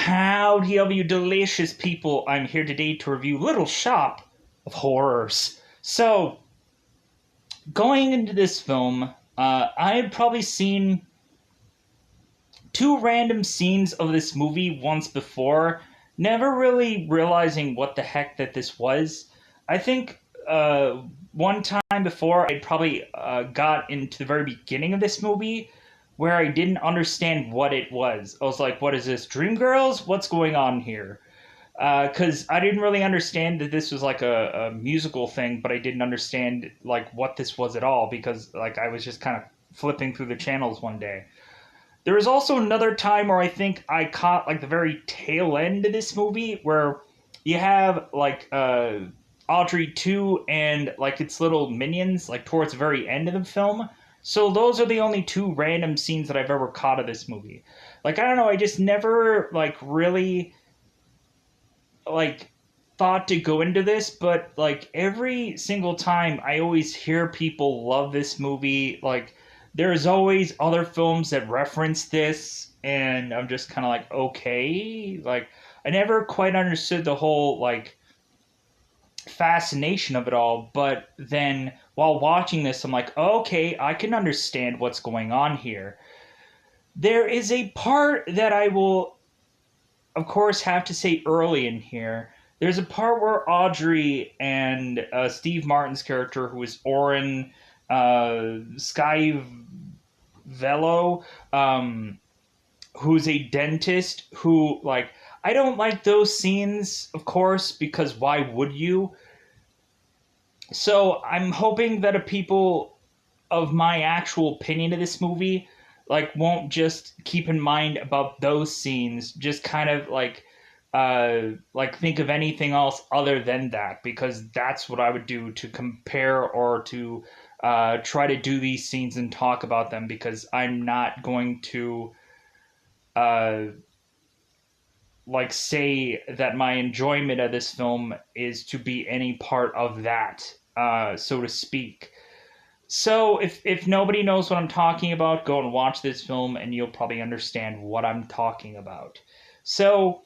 Howdy, all you delicious people. I'm here today to review Little Shop of Horrors. So, going into this film, I had probably seen two random scenes of this movie once before, never really realizing what the heck that this was. I think one time before, I'd probably got into the very beginning of this movie where I didn't understand what it was. I was like, what is this? Dreamgirls? What's going on here? Because I didn't really understand that this was like a musical thing, but I didn't understand like what this was at all because like I was just kind of flipping through the channels one day. There was also another time where I think I caught like the very tail end of this movie where you have like Audrey 2 and like its little minions like towards the very end of the film. So those are the only two random scenes that I've ever caught of this movie. Like I don't know, I just never like really like thought to go into this, but like every single time I always hear people love this movie. Like there's always other films that reference this, and I'm just kind of like, okay, like I never quite understood the whole like fascination of it all, but then while watching this I'm like, okay, I can understand what's going on here. There is a part that I will of course, have to say early in here. There's a part where Audrey and Steve Martin's character, who is Oren Sky Velo, who's a dentist, who, like, I don't like those scenes, of course, because why would you? So I'm hoping that a people of my actual opinion of this movie won't just keep in mind about those scenes, just kind of like think of anything else other than that, because that's what I would do to compare or to try to do these scenes and talk about them, because I'm not going to uh like say that my enjoyment of this film is to be any part of that, so to speak. So if nobody knows what I'm talking about, go and watch this film and you'll probably understand what I'm talking about. So,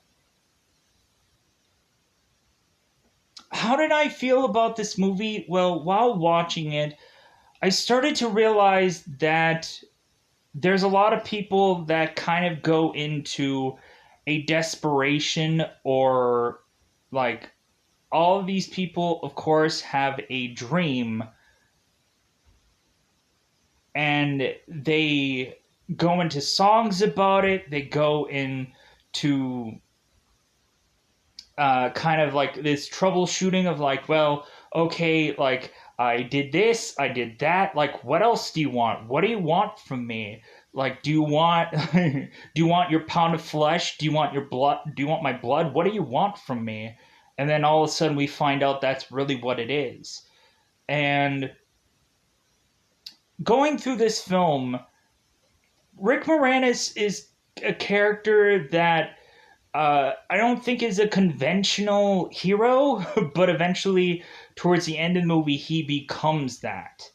how did I feel about this movie? Well, while watching it, I started to realize that there's a lot of people that kind of go into a desperation, or like all of these people of course have a dream, and they go into songs about it. They go into kind of like this troubleshooting of like, well, okay, like I did this, I did that. Like, what else do you want? What do you want from me? Like, do you want do you want your pound of flesh? Do you want your blood? Do you want my blood? What do you want from me? And then all of a sudden we find out that's really what it is. And going through this film, Rick Moranis is a character that I don't think is a conventional hero, but eventually, towards the end of the movie, he becomes that.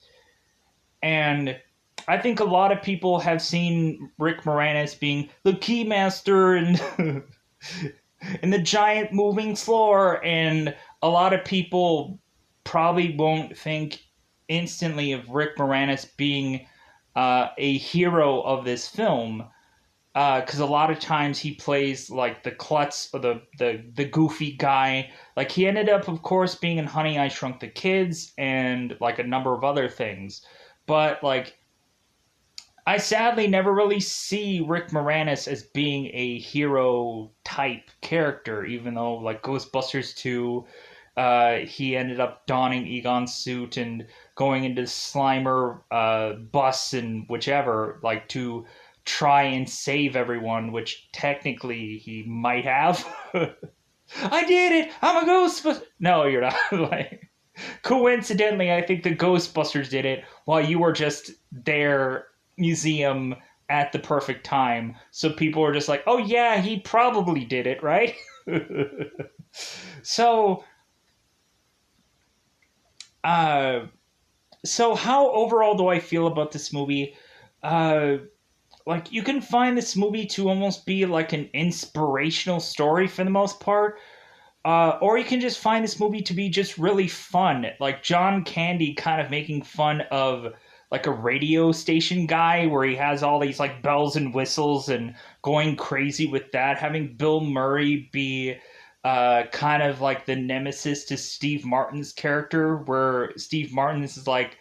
And I think a lot of people have seen Rick Moranis being the Keymaster and and the giant moving floor, and a lot of people probably won't think instantly of Rick Moranis being a hero of this film, because a lot of times he plays like the klutz or the goofy guy. Like he ended up, of course, being in Honey I Shrunk the Kids and like a number of other things. But like I sadly never really see Rick Moranis as being a hero type character, even though like Ghostbusters 2, he ended up donning Egon's suit and going into Slimer bus and whichever, like to try and save everyone, which technically he might have. I did it! I'm a Ghostbuster! No, you're not. Like, coincidentally, I think the Ghostbusters did it while you were just there, museum, at the perfect time. So people were just like, oh yeah, he probably did it, right? so, uh, so how overall do I feel about this movie? Uh, like you can find this movie to almost be like an inspirational story for the most part, or you can just find this movie to be just really fun, like John Candy kind of making fun of like a radio station guy where he has all these like bells and whistles and going crazy with that, having Bill Murray be kind of like the nemesis to Steve Martin's character, where Steve Martin is like,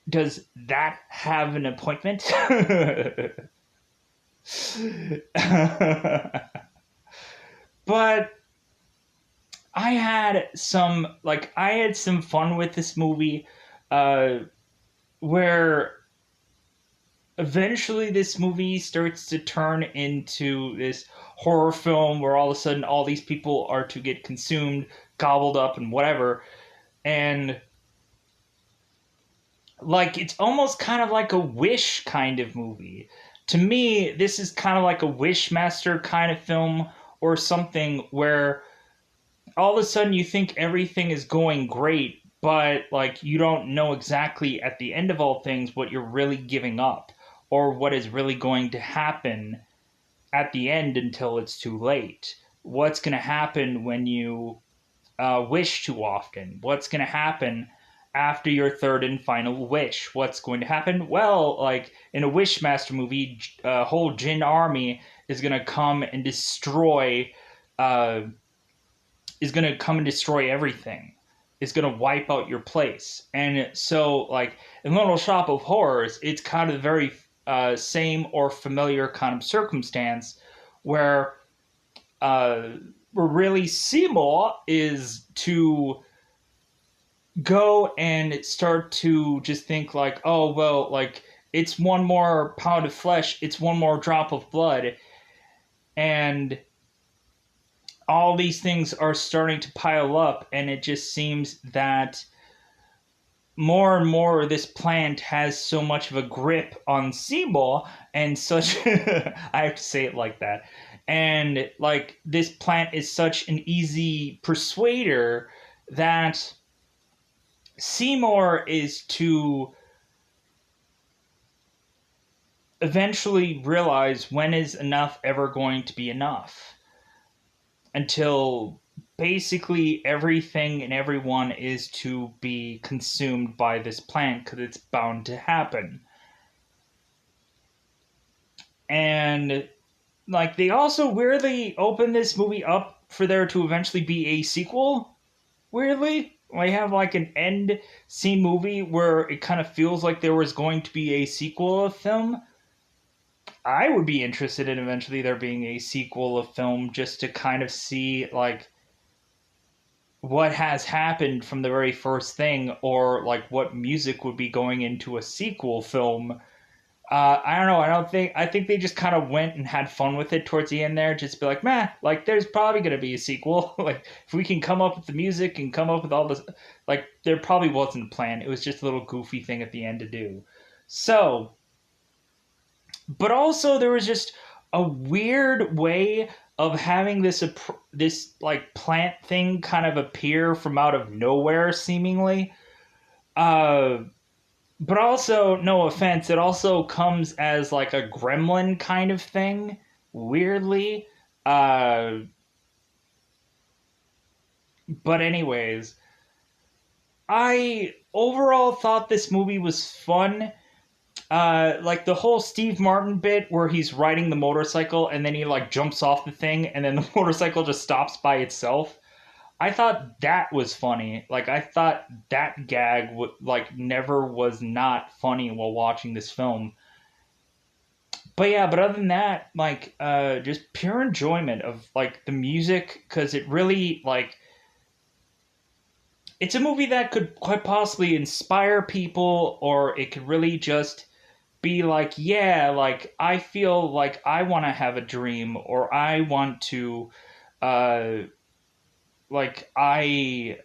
does that have an appointment? But I had some fun with this movie, uh, where eventually this movie starts to turn into this horror film where all of a sudden all these people are to get consumed, gobbled up, and whatever. And like it's almost kind of like a Wish kind of movie. To me, this is kind of like a Wishmaster kind of film or something where all of a sudden you think everything is going great, but like you don't know exactly at the end of all things what you're really giving up or what is really going to happen at the end until it's too late. What's going to happen when you wish too often? What's going to happen after your third and final wish? What's going to happen? Well, like in a Wishmaster movie, a whole Jinn army is going to come and destroy. Uh, is going to come and destroy everything. Is going to wipe out your place. And so, like in Little Shop of Horrors, it's kind of the very same or familiar kind of circumstance where uh, really Seymour is to go and start to just think like, oh well, like it's one more pound of flesh, it's one more drop of blood, and all these things are starting to pile up, and it just seems that more and more this plant has so much of a grip on Seymour and such I have to say it like that. And like this plant is such an easy persuader that Seymour is to eventually realize when is enough ever going to be enough until basically everything and everyone is to be consumed by this plant because it's bound to happen. And like they also weirdly open this movie up for there to eventually be a sequel. Weirdly, they have like an end scene movie where it kind of feels like there was going to be a sequel of film. I would be interested in eventually there being a sequel of film just to kind of see like what has happened from the very first thing, or like what music would be going into a sequel film. I don't know. I think they just kind of went and had fun with it towards the end there. Just be like, meh, like there's probably going to be a sequel. Like if we can come up with the music and come up with all this, like there probably wasn't a plan. It was just a little goofy thing at the end to do. So, but also there was just a weird way of having this like plant thing kind of appear from out of nowhere seemingly. Uh, but also, no offense, it also comes as like a gremlin kind of thing, weirdly. Uh, but anyways, I overall thought this movie was fun. Like the whole Steve Martin bit where he's riding the motorcycle and then he like jumps off the thing and then the motorcycle just stops by itself. I thought that was funny. Like I thought that gag would like never was not funny while watching this film. But yeah, but other than that, like just pure enjoyment of like the music because it really like it's a movie that could quite possibly inspire people, or it could really just be like, yeah, like I feel like I want to have a dream, or I want to uh like I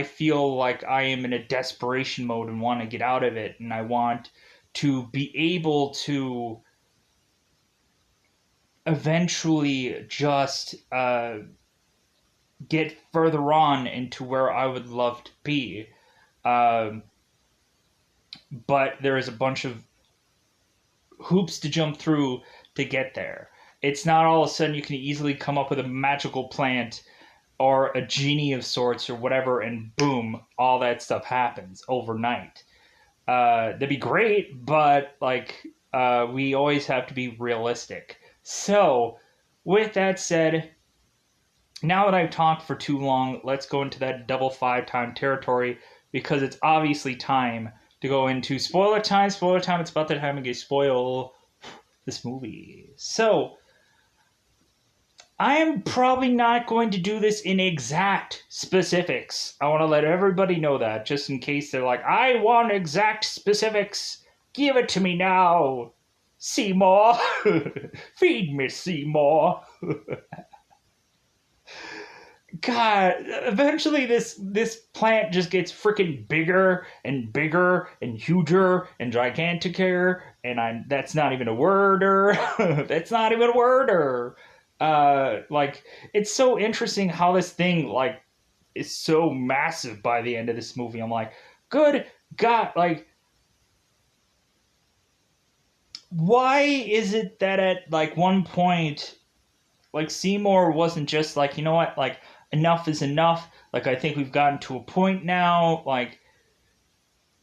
feel like I am in a desperation mode and want to get out of it, and I want to be able to eventually just get further on into where I would love to be. Um, but there is a bunch of hoops to jump through to get there. It's not all of a sudden you can easily come up with a magical plant or a genie of sorts or whatever, and boom, all that stuff happens overnight. That'd be great, but like we always have to be realistic. So, with that said, now that I've talked for too long, let's go into that double five time territory because it's obviously time to go into spoiler time. Spoiler time. It's about the time to spoil this movie. So, I am probably not going to do this in exact specifics. I want to let everybody know that, just in case they're like, I want exact specifics. Give it to me now. Seymour. Feed me, Seymour. God, eventually this plant just gets freaking bigger and bigger and huger and giganticer, and that's not even a worder. That's not even a worder. Like it's so interesting how this thing like is so massive by the end of this movie. I'm like, good God, like why is it that at like one point like Seymour wasn't just like, you know what, like enough is enough. Like I think we've gotten to a point now. Like,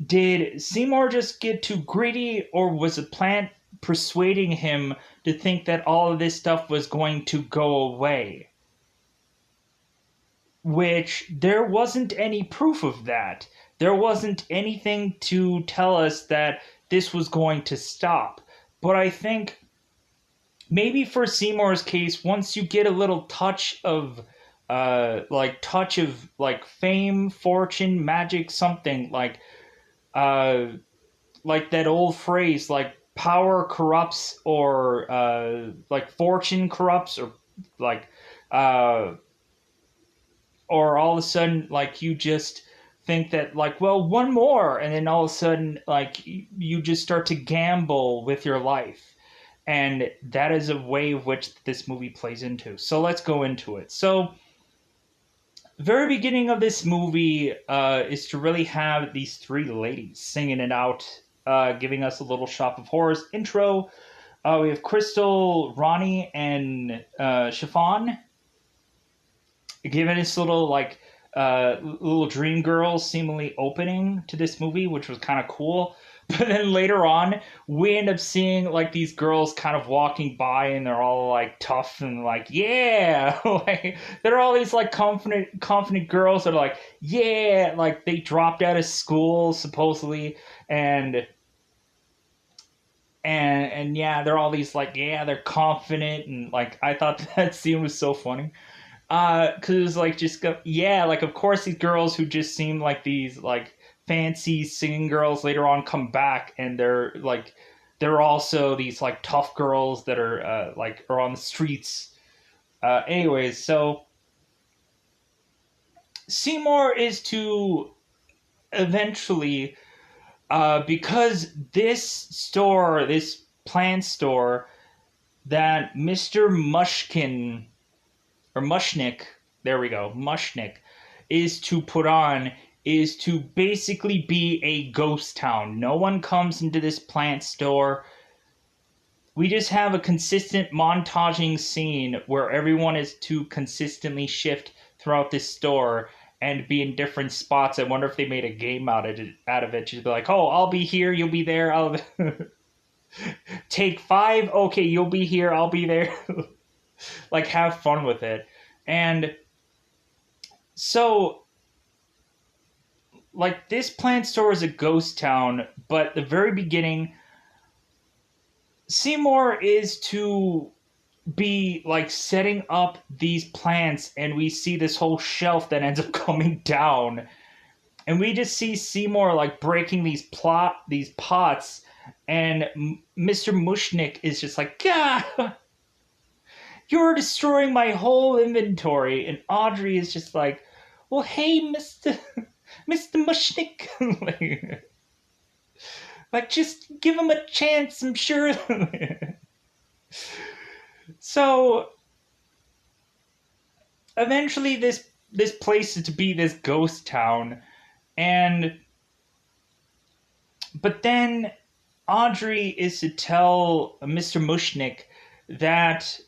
did Seymour just get too greedy, or was the plant persuading him to think that all of this stuff was going to go away? Which there wasn't any proof of that. There wasn't anything to tell us that this was going to stop. But I think maybe for Seymour's case, once you get a little touch of like fame, fortune, magic, something uh like that old phrase like power corrupts, or like fortune corrupts, or like uh or all of a sudden like you just think that like, well, one more, and then all of a sudden like you just start to gamble with your life. And that is a way of which this movie plays into. So let's go into it. So the very beginning of this movie is to really have these three ladies singing it out, giving us a little Shop of Horrors intro. We have Crystal, Ronnie, and Chiffon giving us little like little dream girls seemingly opening to this movie, which was kind of cool. But then later on, we end up seeing like these girls kind of walking by, and they're all like tough and like, yeah, like they're all these like confident girls that are like, yeah, like they dropped out of school supposedly, and and yeah, they're all these like, yeah, they're confident, and like I thought that scene was so funny. Cause it was like just go, yeah, like of course these girls who just seem like these like fancy singing girls later on come back, and they're also these like tough girls that are like are on the streets. Anyways, so Seymour is to eventually because this plant store that Mr. Mushkin or Mushnick, there we go, Mushnick, is to put on is to basically be a ghost town. No one comes into this plant store. We just have a consistent montaging scene where everyone is to consistently shift throughout this store and be in different spots. I wonder if they made a game out of it. Just be like, oh, I'll be here, you'll be there. I'll take 5. Okay, you'll be here, I'll be there. Like, have fun with it. And so like this plant store is a ghost town, but the very beginning, Seymour is to be like setting up these plants, and we see this whole shelf that ends up coming down, and we just see Seymour like breaking these pots, and Mr. Mushnick is just like, God, you're destroying my whole inventory, and Audrey is just like, well, hey, Mr. Mushnick. like, just give him a chance, I'm sure. So, eventually this place is to be this ghost town, and but then Audrey is to tell Mr. Mushnick that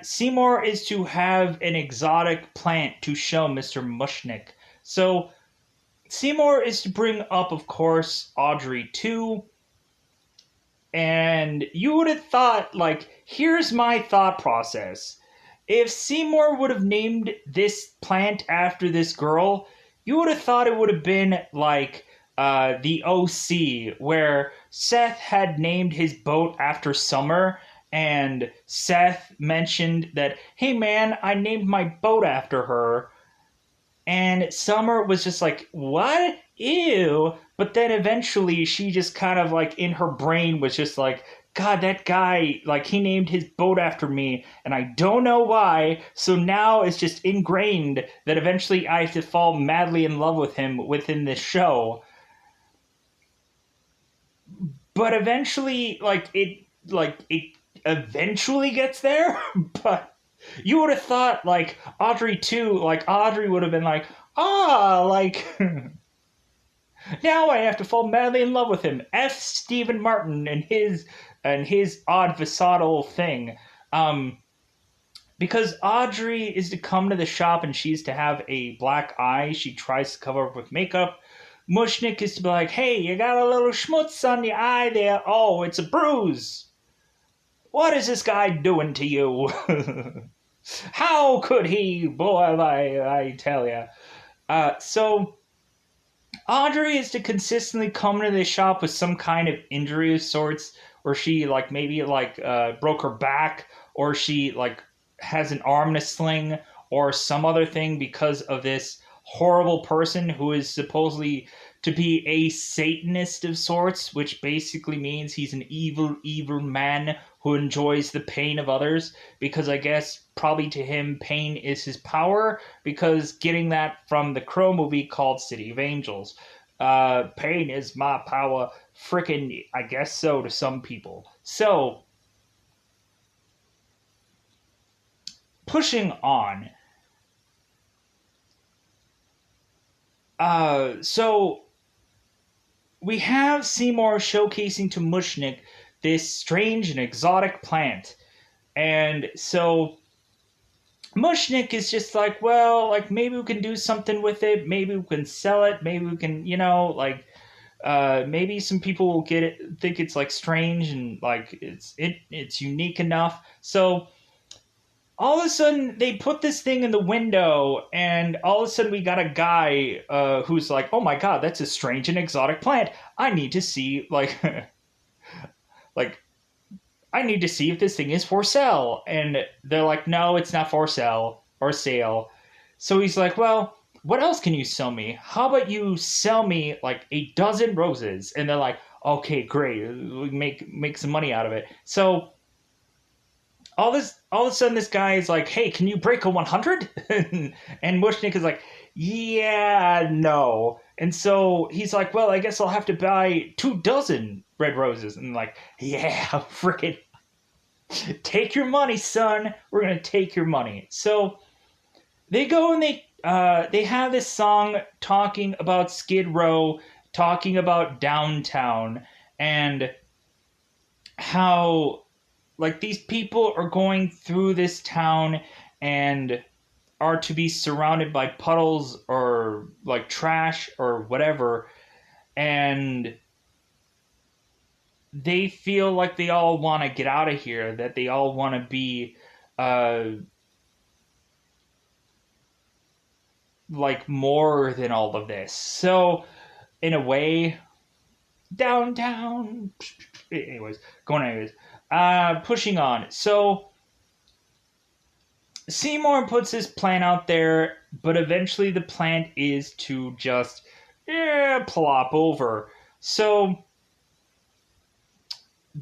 Seymour is to have an exotic plant to show Mr. Mushnick. So Seymour is to bring up, of course, Audrey too. And you would have thought, like, here's my thought process. If Seymour would have named this plant after this girl, you would have thought it would have been like the OC, where Seth had named his boat after Summer, and Seth mentioned that, hey man, I named my boat after her. And Summer was just like, what? Ew. But then eventually she just kind of like in her brain was just like, God, that guy, like he named his boat after me and I don't know why. So now it's just ingrained that eventually I have to fall madly in love with him within this show. But eventually, it eventually gets there. But you would have thought, like, Audrey too, like, Audrey would have been like, like, now I have to fall madly in love with him. F. Stephen Martin and his odd facade thing. Um, because Audrey is to come to the shop and she's to have a black eye. She tries to cover up with makeup. Mushnick is to be like, hey, you got a little schmutz on your eye there. Oh, it's a bruise. What is this guy doing to you? How could he? Boy, I tell ya. So Audrey is to consistently come to this shop with some kind of injury of sorts, or she like maybe like broke her back, or she like has an arm in a sling, or some other thing because of this horrible person who is supposedly to be a Satanist of sorts, which basically means he's an evil man who enjoys the pain of others, because I guess probably to him pain is his power, because getting that from the Crow movie called City of Angels. Pain is my power. Frickin' I guess so to some people. So pushing on. So we have Seymour showcasing to Mushnick this strange and exotic plant. And so Mushnick is just like, well, like maybe we can do something with it. Maybe we can sell it. Maybe we can, like, maybe some people will get it, think it's like strange and like it's unique enough. So all of a sudden they put this thing in the window, and all of a sudden we got a guy who's like, oh my god, that's a strange and exotic plant. I need to see like like I need to see if this thing is for sale. And they're like, no, it's not for sale or sale. So he's like, well, what else can you sell me? How about you sell me like a dozen roses? And they're like, okay, great, we make some money out of it. So all of a sudden this guy is like, hey, can you break a 100? And Mushnick is like, yeah, no. And so he's like, well, I guess I'll have to buy 2 dozen red roses. And like, yeah, freaking take your money, son. We're gonna take your money. So they go and they have this song talking about Skid Row, talking about downtown, and how like these people are going through this town and are to be surrounded by puddles or like trash or whatever, and they feel like they all want to get out of here, that they all want to be like more than all of this. So in a way, downtown. Anyways, pushing on. So Seymour puts his plan out there, but eventually the plan is to just plop over. So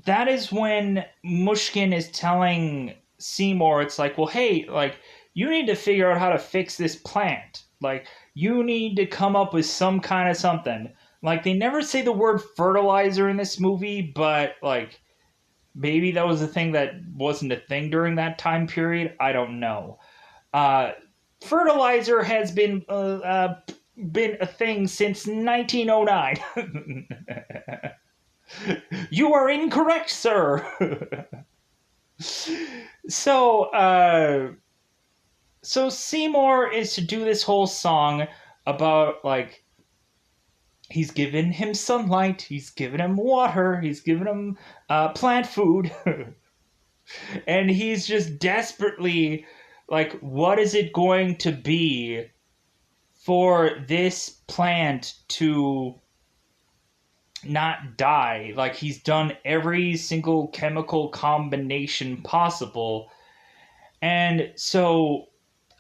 that is when Mushkin is telling Seymour, it's like, well, hey, like, you need to figure out how to fix this plant. Like, you need to come up with some kind of something. Like, they never say the word fertilizer in this movie, but, like, maybe that was a thing that wasn't a thing during that time period. I don't know. Fertilizer has been a thing since 1909. You are incorrect, sir. so, so Seymour is to do this whole song about like he's given him sunlight, he's given him water, he's given him plant food, and he's just desperately like, what is it going to be for this plant to not die? Like he's done every single chemical combination possible, and so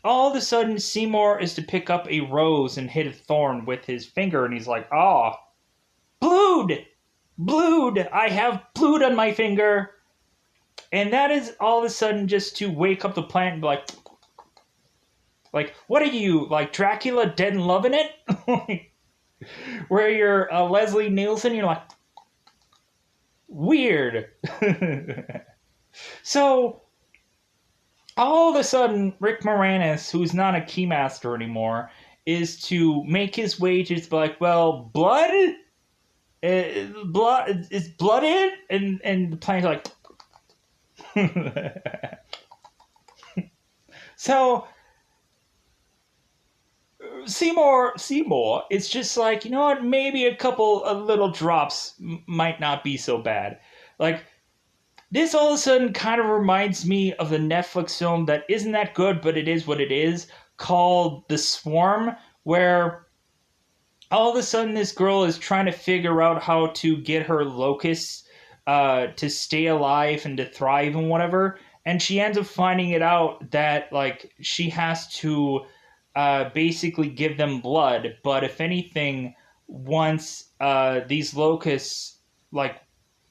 all of a sudden Seymour is to pick up a rose and hit a thorn with his finger, and he's like, "Oh, blood, blood! I have blood on my finger." And that is all of a sudden just to wake up the plant and be like, what are you, like Dracula dead and loving it? Where you're Leslie Nielsen, you're like, weird. So, all of a sudden, Rick Moranis, who's not a keymaster anymore, is to make his way to be like, well, blood? Blood is blood in? And the plant's like, so Seymour, it's just like, you know what? Maybe a little drops might not be so bad. Like this, all of a sudden, kind of reminds me of the Netflix film that isn't that good, but it is what it is, called The Swarm, where all of a sudden this girl is trying to figure out how to get her locusts to stay alive and to thrive and whatever, and she ends up finding it out that like she has to basically give them blood. But if anything, once these locusts like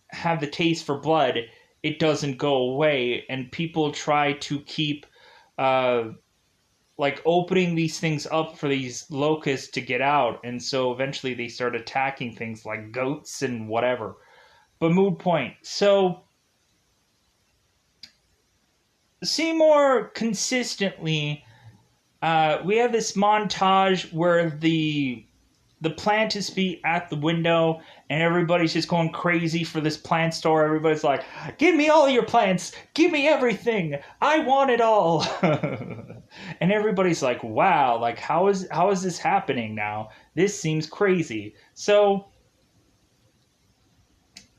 have the taste for blood, it doesn't go away, and people try to keep uh, like opening these things up for these locusts to get out, and so eventually they start attacking things like goats and whatever. But mood point. So Seymour consistently, we have this montage where the plant is be at the window and everybody's just going crazy for this plant store. Everybody's like, give me all your plants, give me everything, I want it all. And everybody's like, wow, like how is this happening now? This seems crazy. So,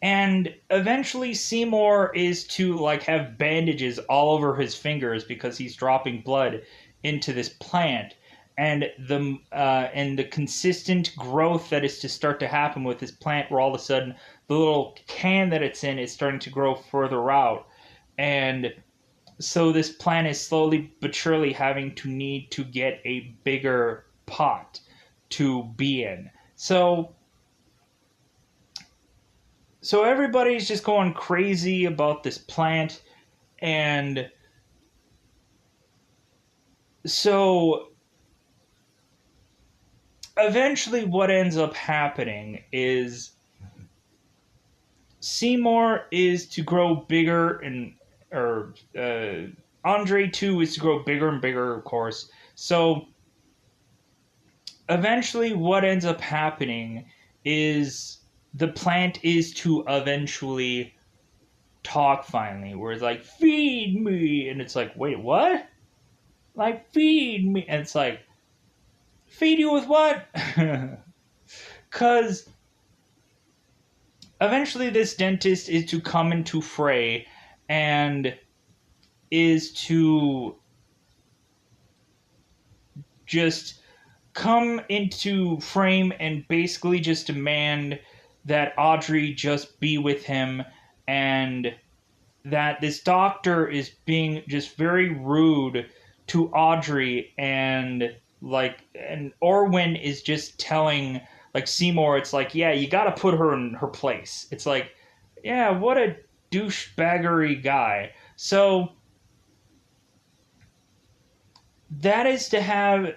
and eventually Seymour is to like have bandages all over his fingers because he's dropping blood into this plant, and the consistent growth that is to start to happen with this plant, where all of a sudden the little can that it's in is starting to grow further out, and so this plant is slowly but surely having to need to get a bigger pot to be in. So everybody's just going crazy about this plant, and so eventually what ends up happening is Seymour is to grow bigger, and or Andre too is to grow bigger and bigger, of course. So eventually what ends up happening is the plant is to eventually talk finally, where it's like, feed me, and it's like, wait, what? Like, feed me, and it's like, feed you with what? Because eventually this dentist is to come into fray and is to just come into frame and basically just demand that Audrey just be with him, and that this doctor is being just very rude to Audrey, and Orwin is just telling like Seymour, it's like, yeah, you gotta put her in her place. It's like, yeah, what a douchebaggery guy. So that is to have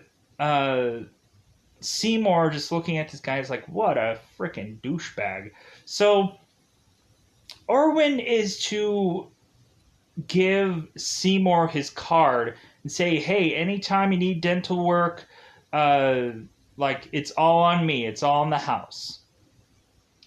Seymour just looking at this guy is like, what a freaking douchebag. So Orwin is to give Seymour his card and say, hey, anytime you need dental work, like it's all on me, it's all in the house.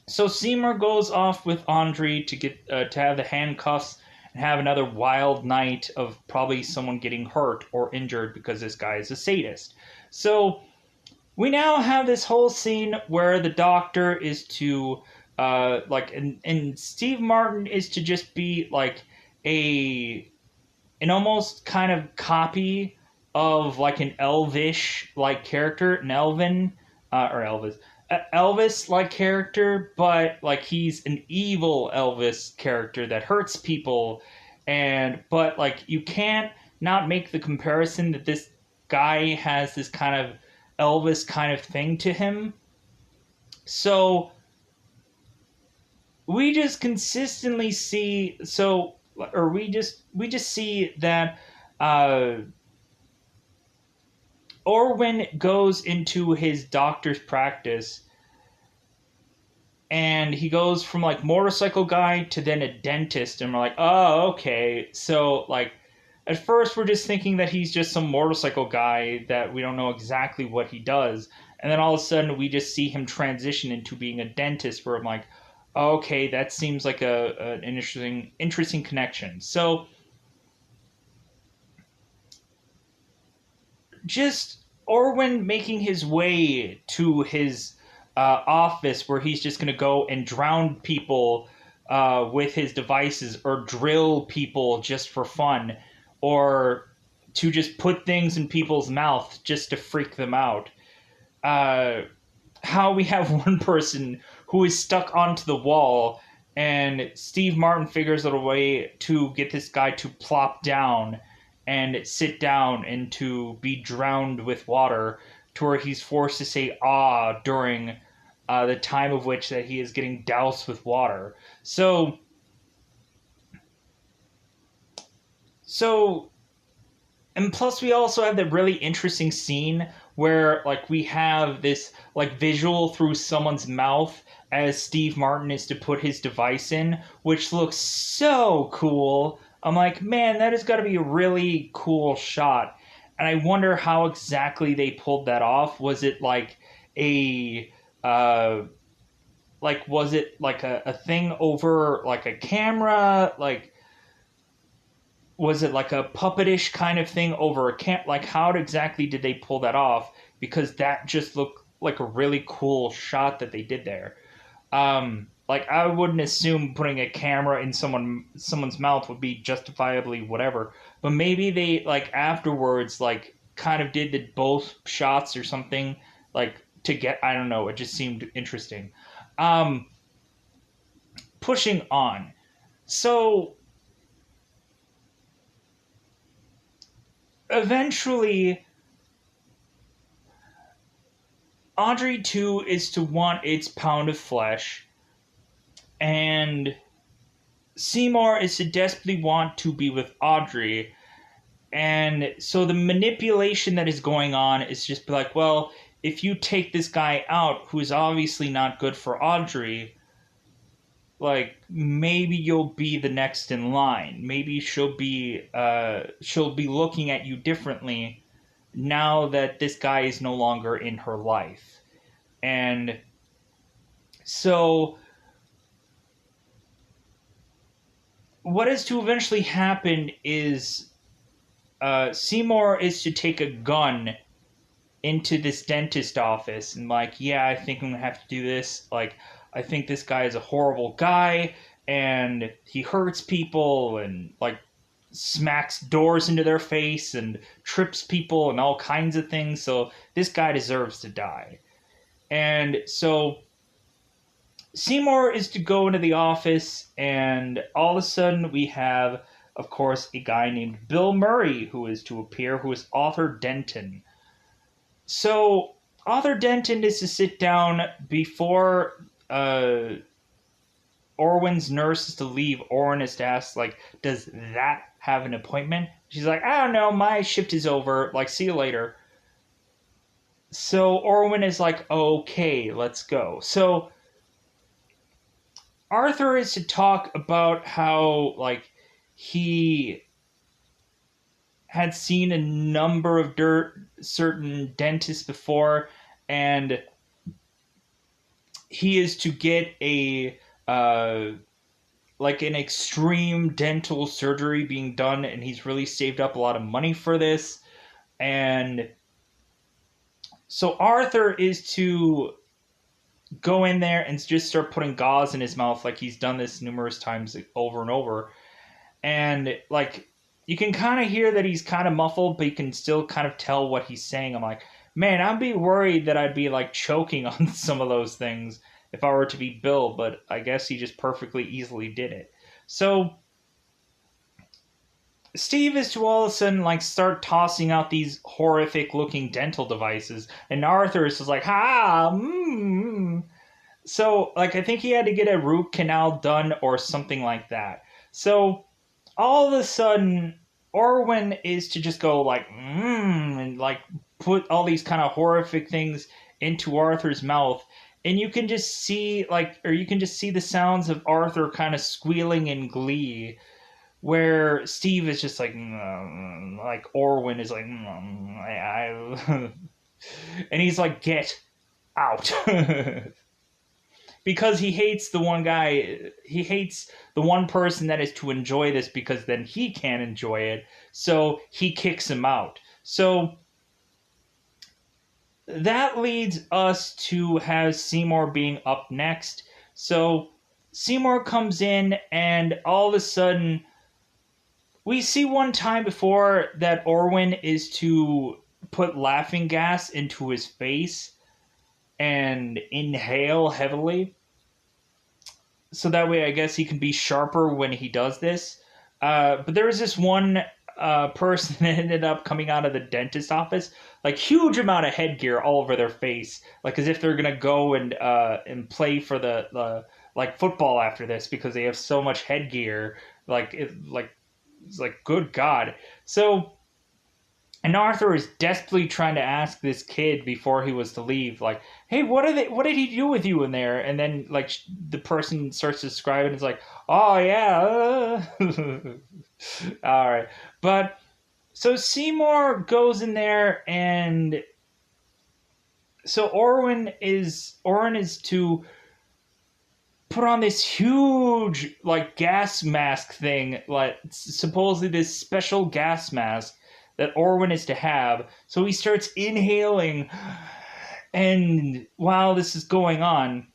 So Seymour goes off with Andre to get to have the handcuffs and have another wild night of probably someone getting hurt or injured because this guy is a sadist. So we now have this whole scene where the doctor is to and Steve Martin is to just be like a an almost kind of copy of like an elvish like character, an elven or Elvis, Elvis like character, but like he's an evil Elvis character that hurts people, and but like you can't not make the comparison that this guy has this kind of Elvis kind of thing to him. So we just consistently see or we just see that uh Orwin goes into his doctor's practice and he goes from like motorcycle guy to then a dentist, and we're like, oh, okay. So like at first we're just thinking that he's just some motorcycle guy that we don't know exactly what he does, and then all of a sudden we just see him transition into being a dentist where I'm like, okay, that seems like an interesting connection. So just Orwin making his way to his office where he's just going to go and drown people with his devices or drill people just for fun or to just put things in people's mouth just to freak them out. Uh, how we have one person who is stuck onto the wall and Steve Martin figures out a way to get this guy to plop down and sit down and to be drowned with water to where he's forced to say ah during the time of which that he is getting doused with water. So and plus we also have the really interesting scene where like we have this like visual through someone's mouth as Steve Martin is to put his device in, which looks so cool. I'm like, man, that has got to be a really cool shot. And I wonder how exactly they pulled that off. Was it a uh was it like a thing over like a camera? Like was it like a puppetish kind of thing over a camp? Like, how exactly did they pull that off? Because that just looked like a really cool shot that they did there. Like, I wouldn't assume putting a camera in someone's mouth would be justifiably whatever, but maybe they like afterwards like kind of did the both shots or something like to get. I don't know. It just seemed interesting. Um, Pushing on. So eventually Audrey 2 is to want its pound of flesh, and Seymour is to desperately want to be with Audrey. And so the manipulation that is going on is just be like, well, if you take this guy out who is obviously not good for Audrey, like maybe you'll be the next in line. Maybe she'll be looking at you differently now that this guy is no longer in her life. And so what is to eventually happen is Seymour is to take a gun into this dentist office and like, yeah, I think I'm gonna have to do this. Like, I think this guy is a horrible guy and he hurts people and like smacks doors into their face and trips people and all kinds of things. So this guy deserves to die. And so Seymour is to go into the office, and all of a sudden we have, of course, a guy named Bill Murray who is to appear, who is Arthur Denton. So Arthur Denton is to sit down before Orwin's nurse is to leave. Orwin is to ask, like, does that have an appointment? She's like, I don't know, my shift is over. Like, see you later. So Orwin is like, okay, let's go. So Arthur is to talk about how, like, he had seen a number of certain dentists before, and he is to get a like an extreme dental surgery being done, and he's really saved up a lot of money for this. And so Arthur is to go in there and just start putting gauze in his mouth, like he's done this numerous times over and over. And like you can kind of hear that he's kind of muffled, but you can still kind of tell what he's saying. I'm like, man, I'd be worried that I'd be like choking on some of those things if I were to be Bill, but I guess he just perfectly easily did it. So Steve is to all of a sudden like start tossing out these horrific looking dental devices, and Arthur is just like, ha, So like I think he had to get a root canal done or something like that. So all of a sudden, Orwin is to just go like, and like put all these kind of horrific things into Arthur's mouth. And you can just see like, or you can just see the sounds of Arthur kind of squealing in glee, where Steve is just like Orwin is like, and he's like, get out. Because he hates the one guy, he hates the one person that is to enjoy this, because then he can't enjoy it, so he kicks him out. So that leads us to have Seymour being up next. So Seymour comes in, and all of a sudden we see one time before that Orwin is to put laughing gas into his face and inhale heavily, so that way I guess he can be sharper when he does this. But there was this one person that ended up coming out of the dentist office, like huge amount of headgear all over their face, like as if they're gonna go and play for the like football after this, because they have so much headgear. It's like good God. So. And Arthur is desperately trying to ask this kid before he was to leave, like, "Hey, what are they? What did he do with you in there?" And then, like, the person starts describing. It's like, "Oh yeah, all right." But so Seymour goes in there, and so Orwin is to put on this huge like gas mask thing, like supposedly this special gas mask that Orwin is to have. So he starts inhaling, and while this is going on,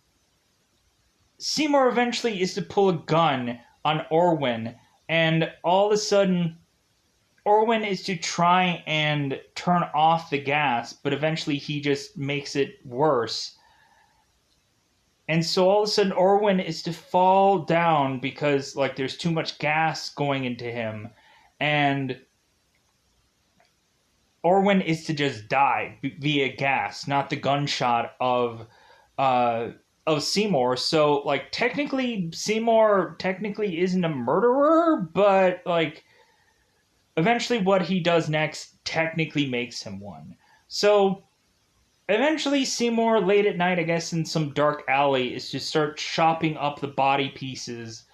Seymour eventually is to pull a gun on Orwin, and all of a sudden, Orwin is to try and turn off the gas, but eventually he just makes it worse. And so all of a sudden, Orwin is to fall down because like there's too much gas going into him, and Orwin is to just die via gas, not the gunshot of Seymour. So like technically Seymour technically isn't a murderer, but like eventually what he does next technically makes him one. So eventually Seymour late at night, I guess in some dark alley, is to start chopping up the body pieces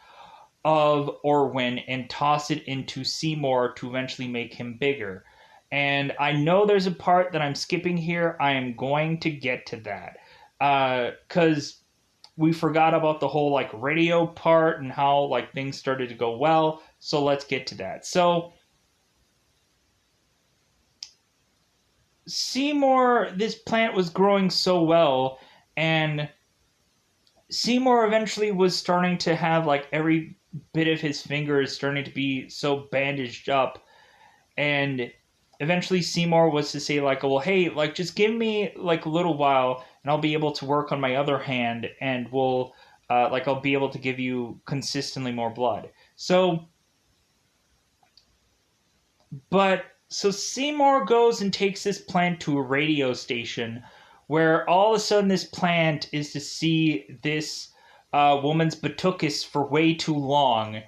of Orwin and toss it into Seymour to eventually make him bigger. And I know there's a part that I'm skipping here. I am going to get to that. Because we forgot about the whole like radio part and how like things started to go well. So let's get to that. So Seymour, this plant was growing so well, and Seymour eventually was starting to have like every bit of his fingers starting to be so bandaged up. And eventually Seymour was to say like, well, hey, like just give me like a little while and I'll be able to work on my other hand, and we'll like I'll be able to give you consistently more blood. So Seymour goes and takes this plant to a radio station, where all of a sudden this plant is to see this woman's batucus for way too long,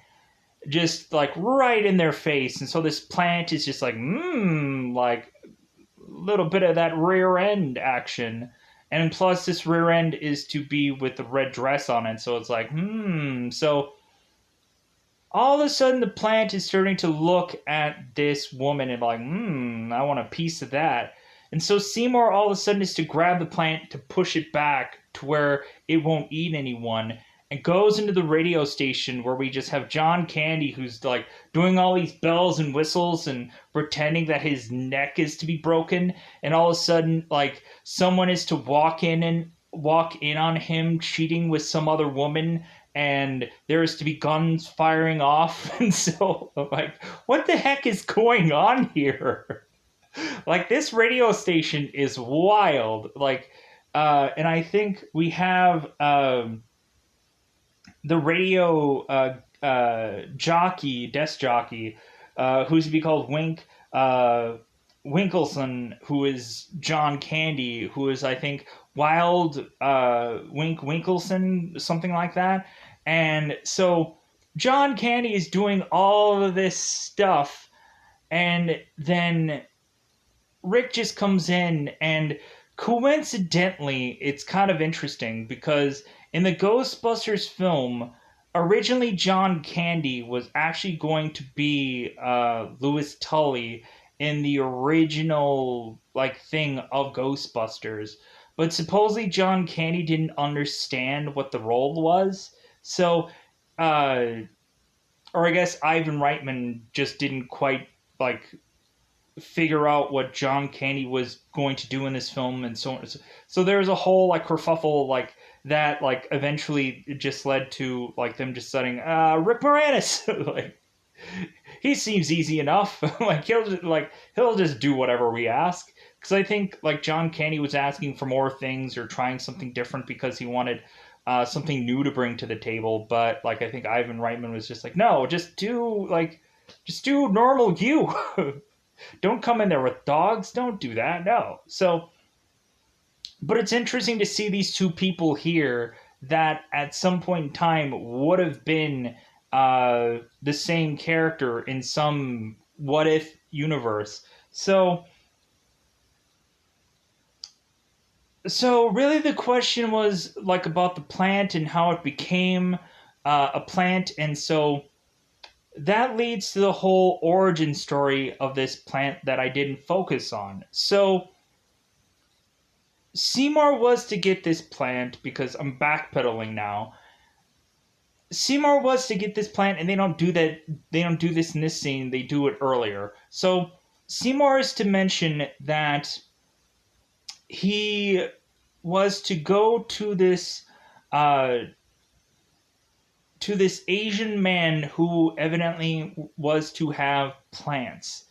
just like right in their face. And so this plant is just like, like a little bit of that rear end action. And plus this rear end is to be with the red dress on it. So it's like, So all of a sudden the plant is starting to look at this woman and like, I want a piece of that. And so Seymour all of a sudden is to grab the plant to push it back to where it won't eat anyone, and goes into the radio station where we just have John Candy, who's like doing all these bells and whistles and pretending that his neck is to be broken, and all of a sudden like someone is to walk in on him cheating with some other woman, and there is to be guns firing off. And so I'm like, what the heck is going on here? Like, this radio station is wild. Like, and I think we have the radio desk jockey, who's to be called Winkleson, who is John Candy, who is, I think, Wild Winkleson, something like that. And so John Candy is doing all of this stuff, and then Rick just comes in, and coincidentally, it's kind of interesting because in the Ghostbusters film, originally John Candy was actually going to be Louis Tully in the original like thing of Ghostbusters, but supposedly John Candy didn't understand what the role was, so or I guess Ivan Reitman just didn't quite like figure out what John Candy was going to do in this film, and so on. So there's a whole like kerfuffle like that. Like eventually, it just led to like them just setting Rick Moranis. Like, he seems easy enough. Like he'll just do whatever we ask. Because I think like John Candy was asking for more things or trying something different because he wanted something new to bring to the table. But like I think Ivan Reitman was just like, no, just do normal you. Don't come in there with dogs. Don't do that. No. So, but it's interesting to see these two people here that at some point in time would have been the same character in some what if universe. So really the question was like about the plant and how it became a plant, and so that leads to the whole origin story of this plant that I didn't focus on. So Seymour was to get this plant, because I'm backpedaling now. Seymour was to get this plant, and they don't do this in this scene, they do it earlier. So Seymour is to mention that he was to go to this Asian man who evidently was to have plants.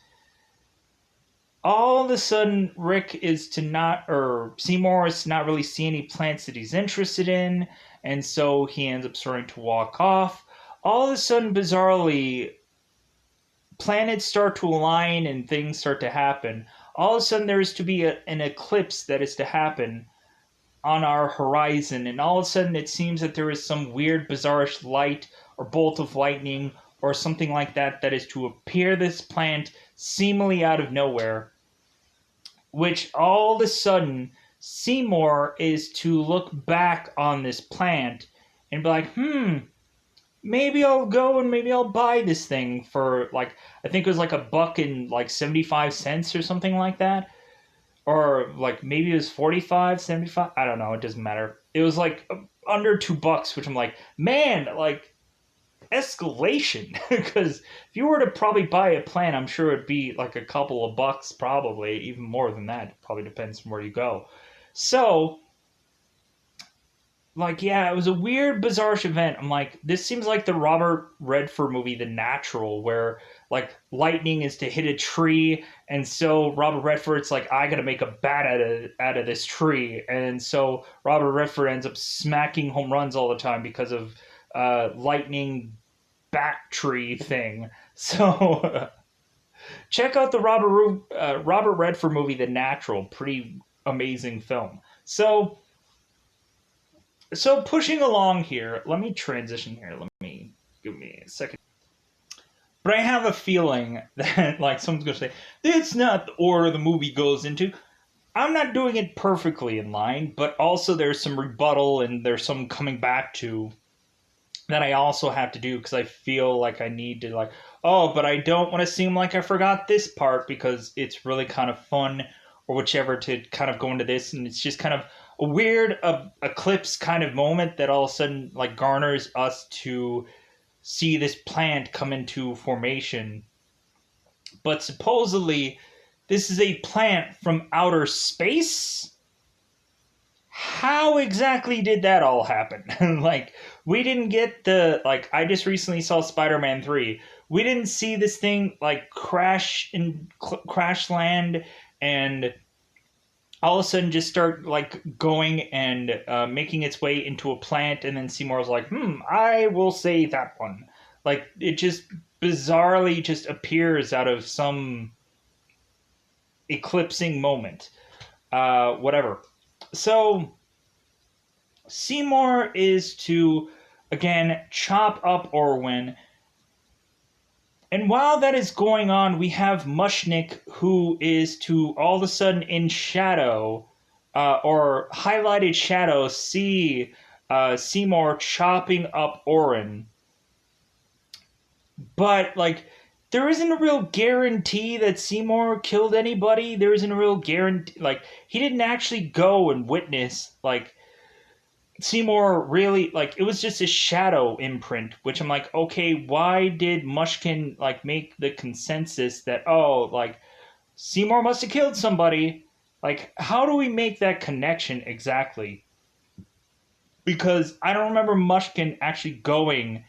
All of a sudden, Seymour is to not really see any plants that he's interested in, and so he ends up starting to walk off. All of a sudden, bizarrely, planets start to align and things start to happen. All of a sudden, there is to be an eclipse that is to happen on our horizon, and all of a sudden it seems that there is some weird bizarrish light or bolt of lightning or something like that that is to appear this plant seemingly out of nowhere, which all of a sudden Seymour is to look back on this plant and be like, maybe I'll go and maybe I'll buy this thing for like, I think it was like $1.75 or something like that. Or like maybe it was 45, 75. I don't know. It doesn't matter. It was like under $2, which I'm like, man, like escalation. Because if you were to probably buy a plant, I'm sure it'd be like a couple of bucks, probably even more than that. It probably depends on where you go. So, like, yeah, it was a weird, bizarre event. I'm like, this seems like the Robert Redford movie, The Natural, where like lightning is to hit a tree, and so Robert Redford's like, I gotta make a bat out of this tree, and so Robert Redford ends up smacking home runs all the time because of lightning bat tree thing. So check out the Robert Redford movie, The Natural. Pretty amazing film. So pushing along here, let me transition here. Give me a second. But I have a feeling that like someone's going to say, that's not the order the movie goes into. I'm not doing it perfectly in line, but also there's some rebuttal and there's some coming back to that I also have to do, because I feel like I need to like, oh, but I don't want to seem like I forgot this part because it's really kind of fun or whichever to kind of go into this, and it's just kind of a weird eclipse kind of moment that all of a sudden like garners us to see this plant come into formation. But supposedly, this is a plant from outer space. How exactly did that all happen? Like, we didn't get the like. I just recently saw Spider-Man 3. We didn't see this thing like crash land and all of a sudden just start like going and making its way into a plant, and then Seymour's like, I will say that one. Like, it just bizarrely just appears out of some eclipsing moment. Whatever. So Seymour is to again chop up Orwin. And while that is going on, we have Mushnik, who is to all of a sudden in shadow, or highlighted shadow, see Seymour chopping up Orin. But, like, there isn't a real guarantee that Seymour killed anybody. There isn't a real guarantee. Like, he didn't actually go and witness, like, Seymour really like it was just a shadow imprint, which I'm like, okay, why did Mushkin like make the consensus that like Seymour must have killed somebody? Like, how do we make that connection exactly? Because I don't remember Mushkin actually going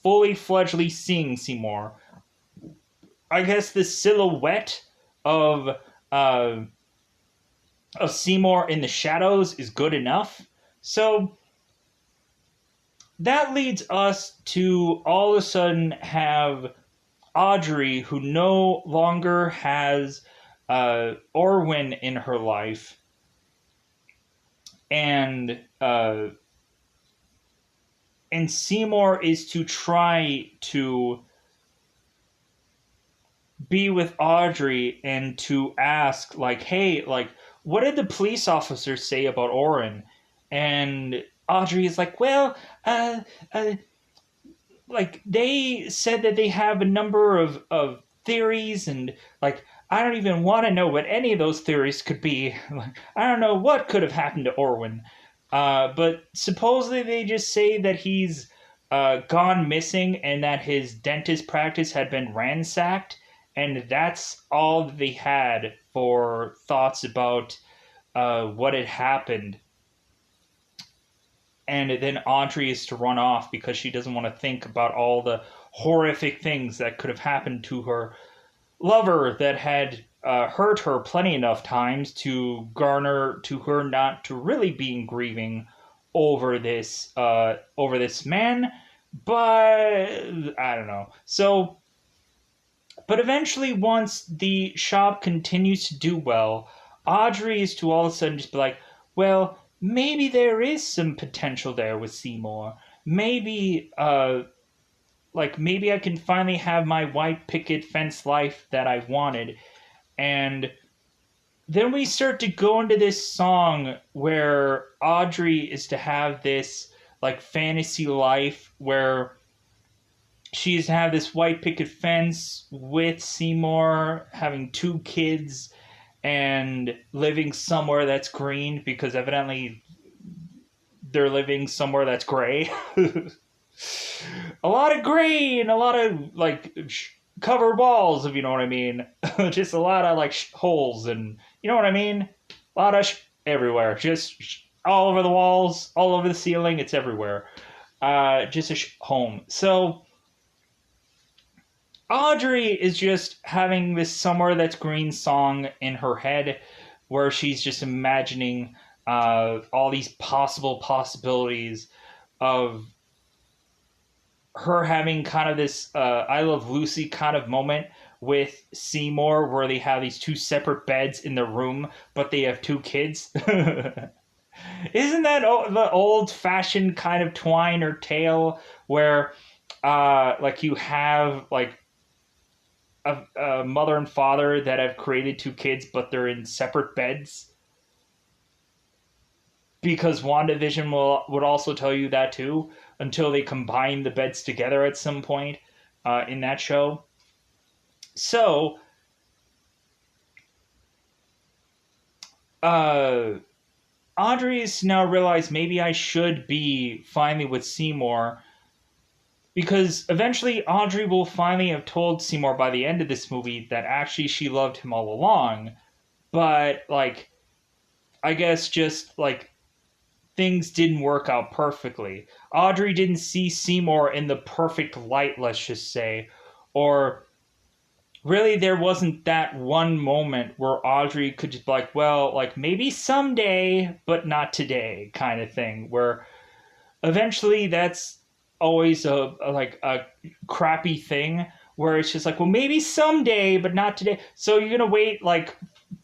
fully fledgedly seeing Seymour. I guess the silhouette of uh of Seymour in the shadows is good enough. So that leads us to all of a sudden have Audrey, who no longer has Orwin in her life, and Seymour is to try to be with Audrey and to ask, like, hey, like, what did the police officer say about Oren? And Audrey is like, well, like, they said that they have a number of theories, and, like, I don't even want to know what any of those theories could be. Like, I don't know what could have happened to Orwin. But supposedly they just say that he's gone missing and that his dentist practice had been ransacked, and that's all that they had for thoughts about what had happened. And then Audrey is to run off because she doesn't want to think about all the horrific things that could have happened to her lover that had hurt her plenty enough times to garner to her not to really being grieving over this man. But I don't know. So, but eventually, once the shop continues to do well, Audrey is to all of a sudden just be like, well, maybe there is some potential there with Seymour. Maybe, like, maybe I can finally have my white picket fence life that I wanted. And then we start to go into this song where Audrey is to have this, like, fantasy life where she's to have this white picket fence with Seymour, having 2 kids, and living somewhere that's green because evidently they're living somewhere that's gray. A lot of gray and a lot of like covered walls, if you know what I mean. Just a lot of like holes, and you know what I mean. A lot of everywhere, just all over the walls, all over the ceiling. It's everywhere. Just a home. So Audrey is just having this somewhere that's green song in her head, where she's just imagining all these possible possibilities of her having kind of this I Love Lucy kind of moment with Seymour, where they have these 2 separate beds in the room, but they have 2 kids. Isn't that the old-fashioned kind of twine or tale where, like, you have like a mother and father that have created 2 kids, but they're in separate beds? Because WandaVision would also tell you that too, until they combine the beds together at some point in that show. So, Audrey's now realized maybe I should be finally with Seymour, because eventually Audrey will finally have told Seymour by the end of this movie that actually she loved him all along, but like I guess just like things didn't work out perfectly. Audrey didn't see Seymour in the perfect light, let's just say, or really there wasn't that one moment where Audrey could just be like, well, like maybe someday, but not today, kind of thing. Where eventually that's always like a crappy thing where it's just like, well, maybe someday, but not today. So you're gonna wait like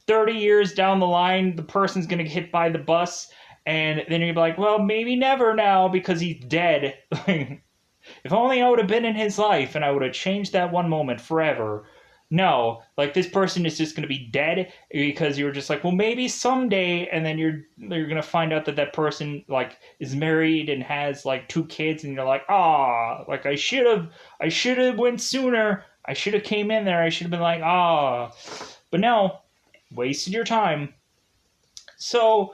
30 years down the line, the person's gonna get hit by the bus, and then you're like, well, maybe never now because he's dead. If only I would have been in his life and I would have changed that one moment forever. No, like this person is just going to be dead because you were just like, well, maybe someday, and then you're going to find out that that person like is married and has like two kids, and you're like, ah, like I should have went sooner. I should have came in there. I should have been like, ah, but no, wasted your time. So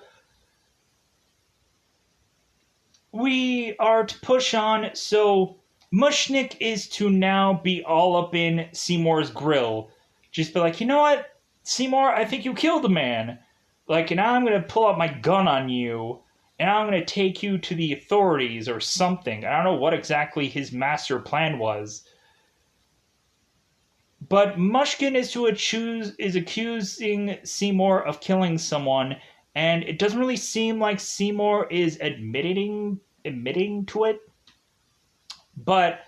we are to push on. So Mushnik is to now be all up in Seymour's grill. Just be like, you know what, Seymour, I think you killed a man. Like, and I'm gonna pull out my gun on you, and I'm gonna take you to the authorities or something. I don't know what exactly his master plan was. But Mushkin is accusing Seymour of killing someone, and it doesn't really seem like Seymour is admitting to it. But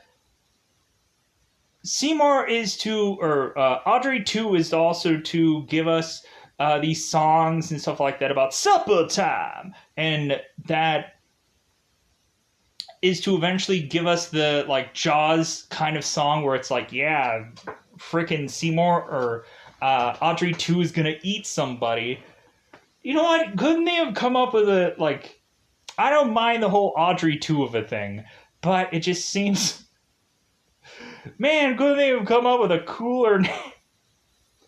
Seymour is to, or Audrey too, is also to give us these songs and stuff like that about supper time, and that is to eventually give us the like Jaws kind of song where it's like, yeah, freaking Seymour or Audrey 2 is gonna eat somebody. You know what? Couldn't they have come up with a like? I don't mind the whole Audrey 2 of a thing, but it just seems, man, couldn't they have come up with a cooler name?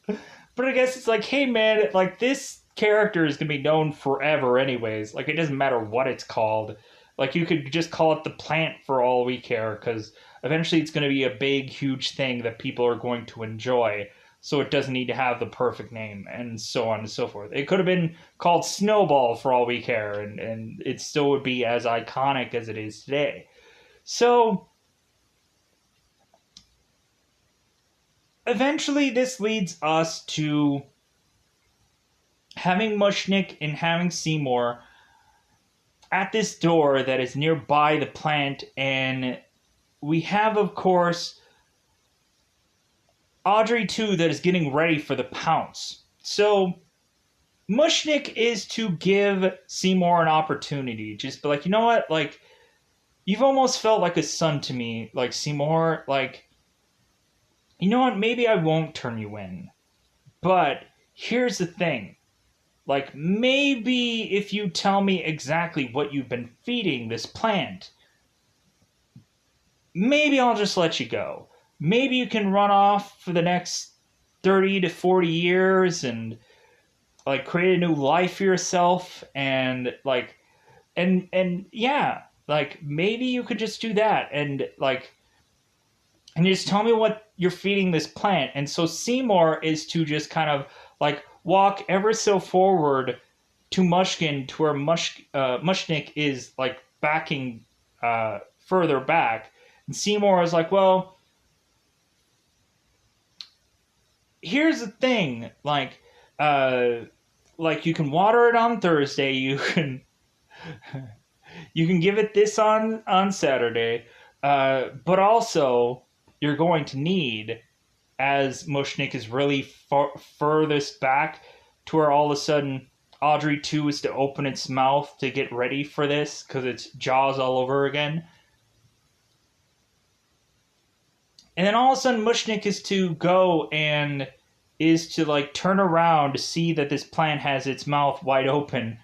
But I guess it's like, hey man, like this character is gonna be known forever anyways. Like it doesn't matter what it's called. Like you could just call it the plant for all we care, because eventually it's gonna be a big, huge thing that people are going to enjoy. So it doesn't need to have the perfect name, and so on and so forth. It could have been called Snowball for all we care, and it still would be as iconic as it is today. So eventually this leads us to having Mushnik and having Seymour at this door that is nearby the plant, and we have, of course, Audrey too that is getting ready for the pounce. So Mushnik is to give Seymour an opportunity. Just be like, you know what, like you've almost felt like a son to me, like Seymour, like you know what, maybe I won't turn you in. But here's the thing. Like, maybe if you tell me exactly what you've been feeding this plant, maybe I'll just let you go. Maybe you can run off for the next 30 to 40 years and, like, create a new life for yourself and, like, and yeah, like, maybe you could just do that and, like, and just tell me what you're feeding this plant. And so Seymour is to just kind of, like, walk ever so forward to Mushkin to where Mushnik is like backing further back. And Seymour is like, well, here's the thing, like you can water it on Thursday, you can you can give it this on Saturday, but also you're going to need, as Mushnik is really furthest back to where all of a sudden Audrey 2 is to open its mouth to get ready for this because it's Jaws all over again. And then all of a sudden Mushnik is to go and is to like turn around to see that this plant has its mouth wide open.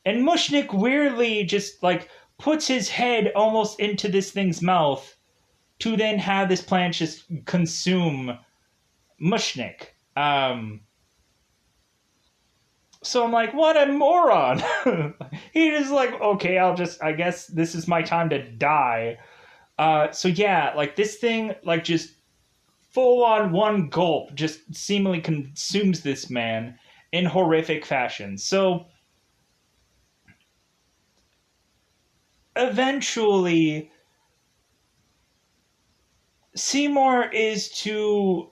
And Mushnik weirdly just like puts his head almost into this thing's mouth to then have this plant just consume Mushnik. So I'm like, what a moron. He just like, okay, I guess this is my time to die. So yeah, like this thing, like just full on one gulp, just seemingly consumes this man in horrific fashion. So eventually, Seymour is to